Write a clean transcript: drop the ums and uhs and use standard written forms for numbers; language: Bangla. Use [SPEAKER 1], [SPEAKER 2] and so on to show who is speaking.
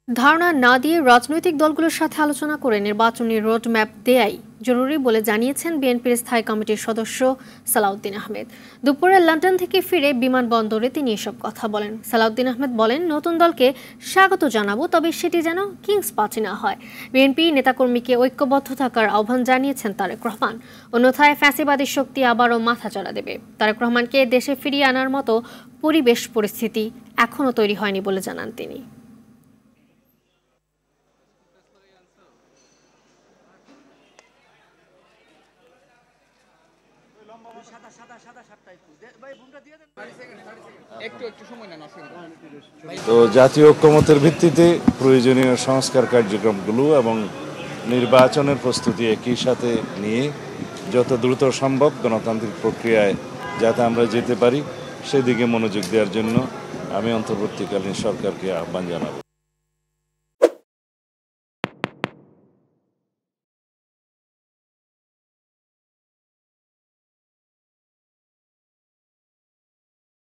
[SPEAKER 1] ধারণা না দিয়ে রাজনৈতিক দলগুলোর সাথে আলোচনা করে নির্বাচনী রোডম্যাপ দেয়াই জরুরি বলে জানিয়েছেন বিএনপির স্থায়ী কমিটির সদস্য সালাউদ্দিন আহমেদ। দুপুরে লন্ডন থেকে ফিরে বিমানবন্দরে তিনি এসব কথা বলেন। সালাউদ্দিন আহমেদ বলেন, নতুন দলকে স্বাগত জানাবো, তবে সেটি যেন কিংস পার্টি না হয়। বিএনপি নেতাকর্মীকে ঐক্যবদ্ধ থাকার আহ্বান জানিয়েছেন তারেক রহমান। অন্যথায় ফ্যাসিবাদী শক্তি আবারও মাথাচাড়া দেবে। তারেক রহমানকে দেশে ফিরিয়ে আনার মতো পরিস্থিতি এখনও তৈরি হয়নি বলে জানান তিনি।
[SPEAKER 2] তো জাতীয় ঐক্যমতের ভিত্তিতে প্রয়োজনীয় সংস্কার কার্যক্রমগুলো এবং নির্বাচনের প্রস্তুতি একই সাথে নিয়ে যত দ্রুত সম্ভব গণতান্ত্রিক প্রক্রিয়ায় যাতে আমরা যেতে পারি সেদিকে মনোযোগ দেওয়ার জন্য আমি অন্তর্বর্তীকালীন সরকারকে আহ্বান জানাব।